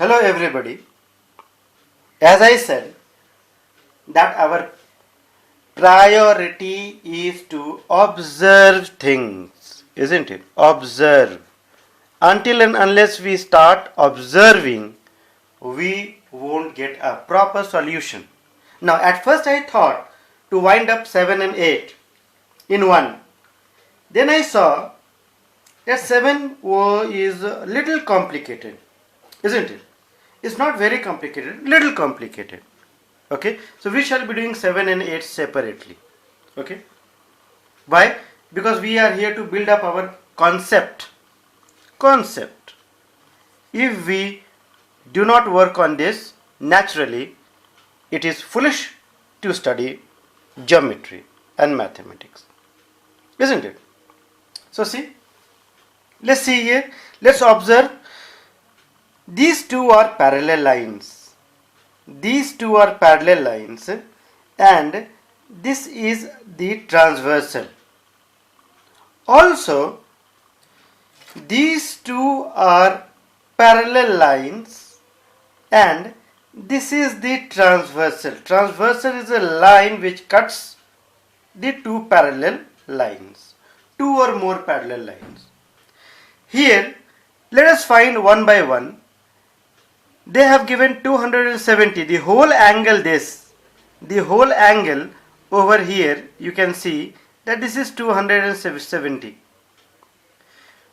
Hello everybody. As I said that our priority is to observe things, isn't it? Observe. Until and unless we start observing, we won't get a proper solution. Now at first I thought to wind up 7 and 8 in one. Then I saw that 7 is a little complicated, isn't it? It's not very complicated, little complicated. Okay, so we shall be doing 7 and 8 separately. Okay, why? Because we are here to build up our concept. If we do not work on this, naturally it is foolish to study geometry and mathematics, isn't it? So let's see here, let's observe. These two are parallel lines. And this is the transversal. Also, these two are parallel lines and this is the transversal. Transversal is a line which cuts the two parallel lines, two or more parallel lines. Here, let us find one by one. They have given 270, the whole angle over here, you can see that this is 270.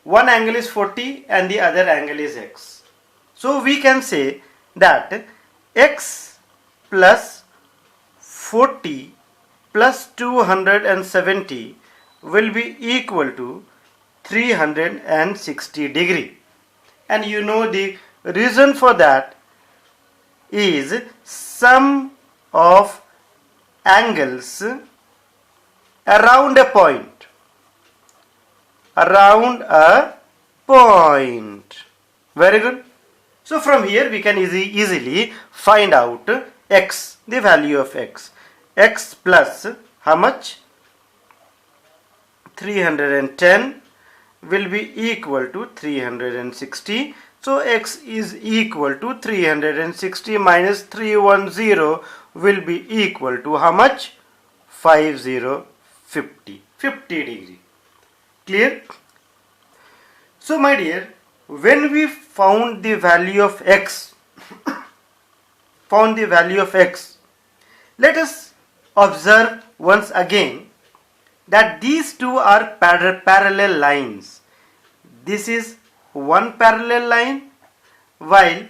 One angle is 40 and the other angle is x. So we can say that x plus 40 plus 270 will be equal to 360 degree. And you know the reason for that is sum of angles around a point. Very good. So from here we can easily find out x, the value of x. X plus how much? 310 will be equal to 360. So x is equal to 360 minus 310 will be equal to how much? 50 degree. Clear? So my dear, when we found the value of x, let us observe once again that these two are parallel lines. This is one parallel line while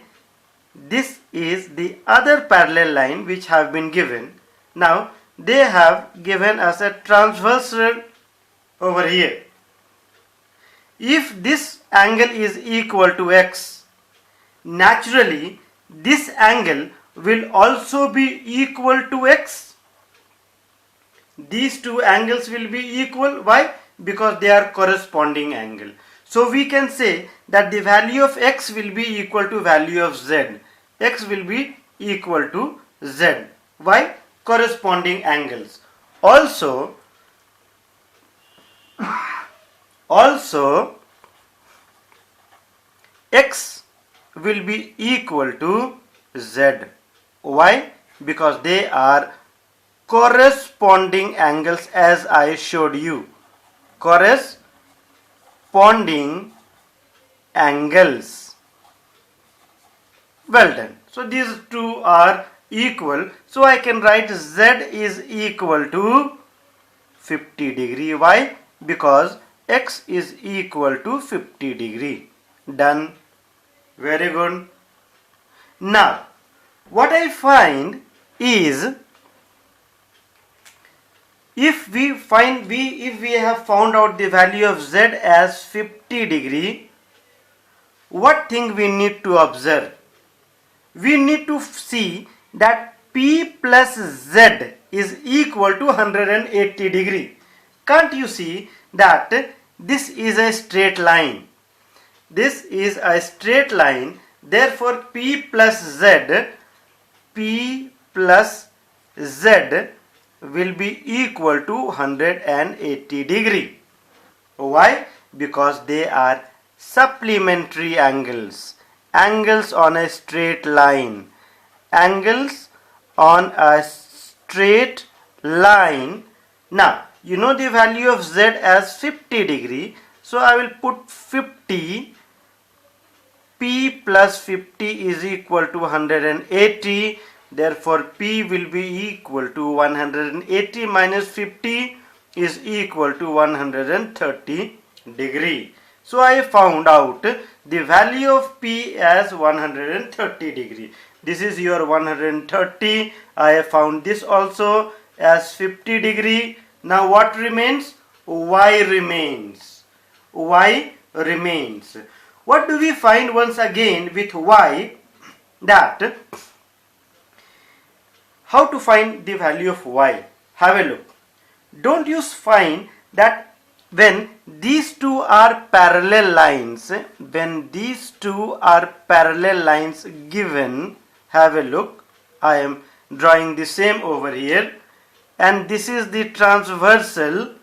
this is the other parallel line which have been given. Now they have given us a transversal over here. If this angle is equal to x, naturally this angle will also be equal to x. These two angles will be equal. Why? Because they are corresponding angle. So we can say that the value of x will be equal to value of z. X will be equal to z. Why? Corresponding angles. Also x will be equal to z. Why? Because they are corresponding angles, as I showed you. Corresponding angles. Well done. So these two are equal. So I can write z is equal to 50 degree. Why? Because x is equal to 50 degree. Done. Very good. Now what I find is, if we have found out the value of z as 50 degree, what thing we need to observe? We need to see that p plus z is equal to 180 degree. Can't you see that this is a straight line? This is a straight line. Therefore p plus z will be equal to 180 degree. Why? Because they are supplementary angles. angles on a straight line. Angles on a straight line. Now, you know the value of z as 50 degree. So I will put 50. P plus 50 is equal to 180. Therefore, P will be equal to 180 minus 50 is equal to 130 degree. So, I found out the value of P as 130 degree. This is your 130. I have found this also as 50 degree. Now, what remains? Y remains. Y remains. What do we find once again with y? That how to find the value of y? Have a look. Don't you find that when these two are parallel lines, given, have a look. I am drawing the same over here, and this is the transversal.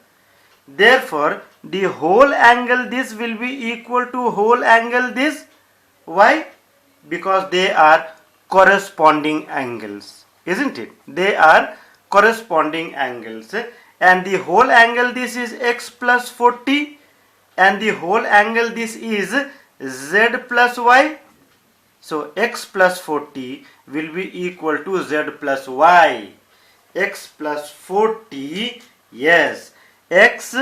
Therefore, the whole angle this will be equal to whole angle this. Why? Because they are corresponding angles, isn't it? They are corresponding angles, and the whole angle this is x plus 40, and the whole angle this is z plus y. So x plus 40 will be equal to z plus y. X plus 40, yes, x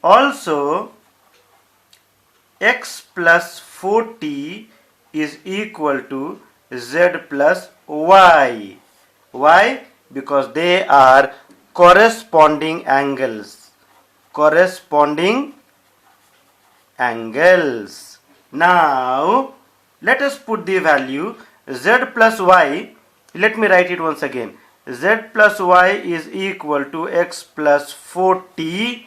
also x plus 40 is equal to z plus y. Why? Because they are corresponding angles. Now, let us put the value z plus y. Let me write it once again. Z plus y is equal to x plus 40.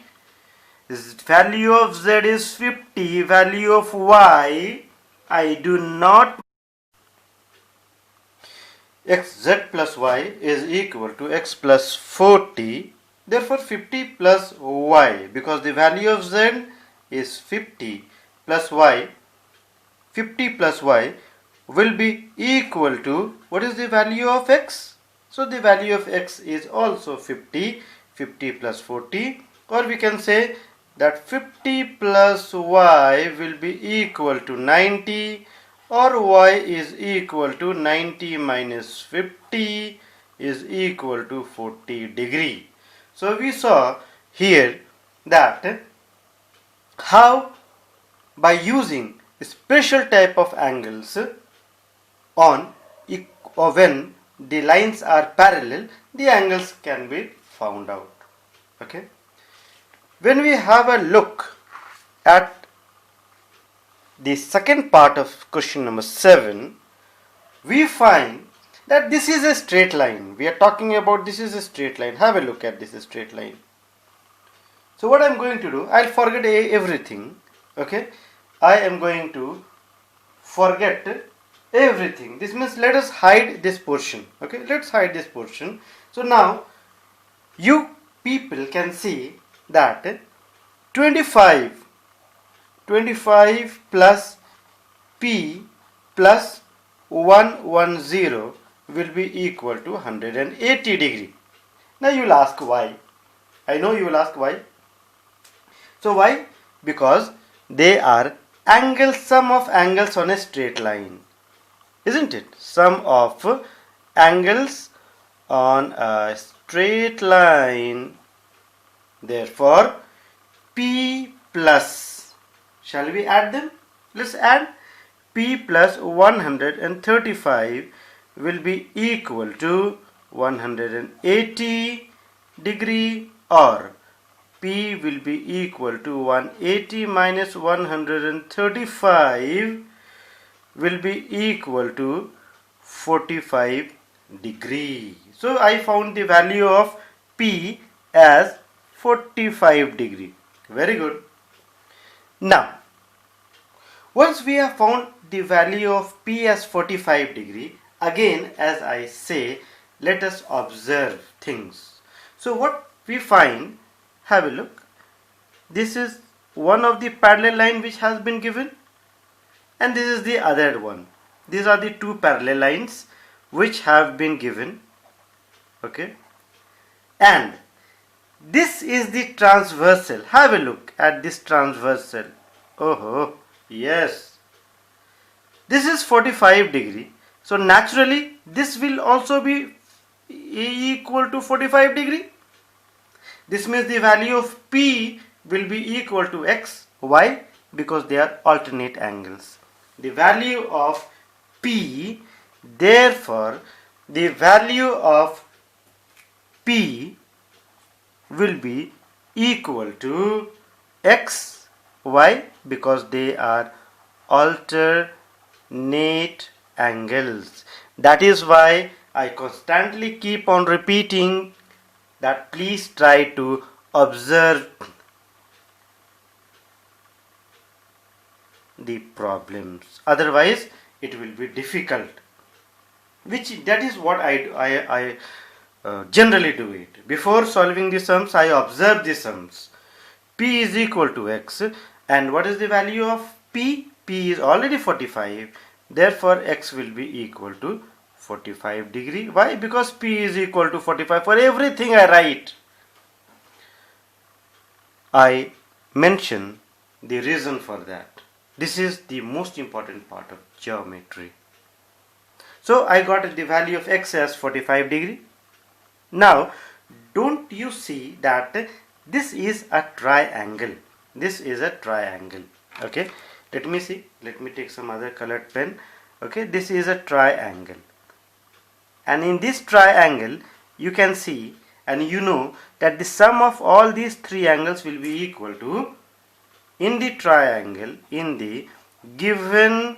Value of z is 50. Value of y, I do not. Z plus y is equal to x plus 40. Therefore, 50 plus y, because the value of z is 50 plus y. 50 plus y will be equal to, what is the value of x? So the value of x is also 50. 50 plus 40, or we can say that 50 plus y will be equal to 90, or y is equal to 90 minus 50 is equal to 40 degree. So we saw here that how by using special type of angles on or when the lines are parallel, the angles can be found out. Okay. When we have a look at the second part of question number 7, we find that this is a straight line. We are talking about this is a straight line. Have a look at this straight line. So what I am going to do, I'll forget everything. Okay. I am going to forget everything. This means let us hide this portion. Okay. Let's hide this portion. So now you people can see that 25 plus p plus 110 will be equal to 180 degree. Now you will ask why. I know you will ask why. So why? Because they are angles, sum of angles on a straight line, isn't it? Sum of angles on a straight line. Therefore, P plus, shall we add them? Let's add. P plus 135 will be equal to 180 degree, or P will be equal to 180 minus 135 will be equal to 45 degree. So I found the value of P as 45 degree. Very good. Now, once we have found the value of P as 45 degree, again as I say, let us observe things. So what we find, have a look. This is one of the parallel line which has been given, and this is the other one. these are the two parallel lines which have been given. Okay, and this is the transversal. Have a look at this transversal. Oh, yes, this is 45 degree. So naturally this will also be equal to 45 degree. This means the value of P will be equal to X. Why? Because they are alternate angles. The value of P, therefore the value of P will be equal to X. Why? Because they are alternate angles. That is why I constantly keep on repeating that please try to observe the problems, otherwise it will be difficult, that is what I generally do it. Before solving the sums, I observe the sums. P is equal to X, and what is the value of P? P is already 45, therefore X will be equal to 45 degree. Why? Because P is equal to 45. For everything I write, I mention the reason for that. This is the most important part of geometry. So I got the value of X as 45 degree. Now don't you see that this is a triangle? This is a triangle. Okay, let me see. Let me take some other colored pen. Okay, this is a triangle, and in this triangle you can see and you know that the sum of all these three angles will be equal to, in the triangle, in the given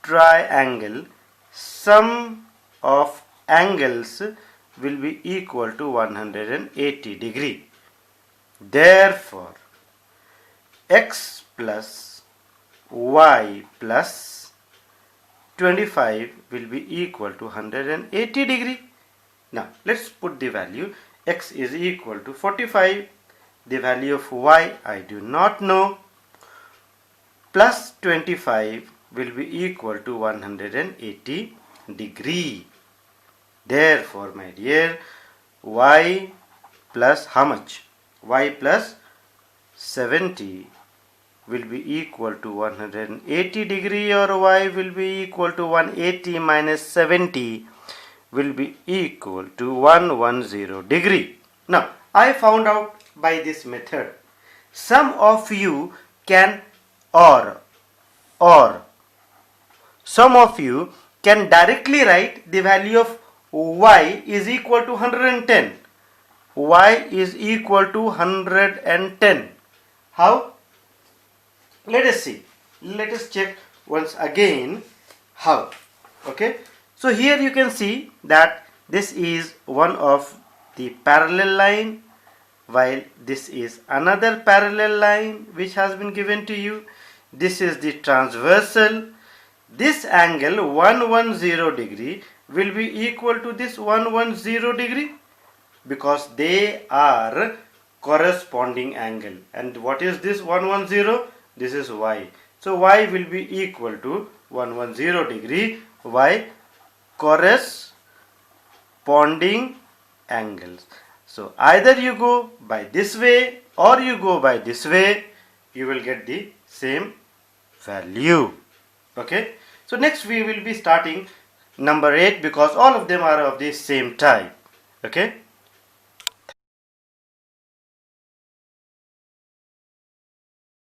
triangle, sum of angles will be equal to 180 degree. Therefore X plus Y plus 25 will be equal to 180 degree. Now let's put the value. X is equal to 45. The value of Y I do not know. Plus 25 will be equal to 180 degree. Therefore my dear, Y plus how much? Y plus 70 will be equal to 180 degree, or Y will be equal to 180 minus 70 will be equal to 110 degree. Now I found out by this method. Some of you can or some of you can directly write the value of Y is equal to 110. Y is equal to 110. How? Let us see. Let us check once again how. Okay. So here you can see that this is one of the parallel line, while this is another parallel line which has been given to you. This is the transversal. This angle 110 degree will be equal to this 110 degree because they are corresponding angle. And what is this 110? This is Y. So Y will be equal to 110 degree. Y corresponding angles. So either you go by this way or you go by this way, you will get the same value. Okay. So next we will be starting number 8 because all of them are of the same type. Okay.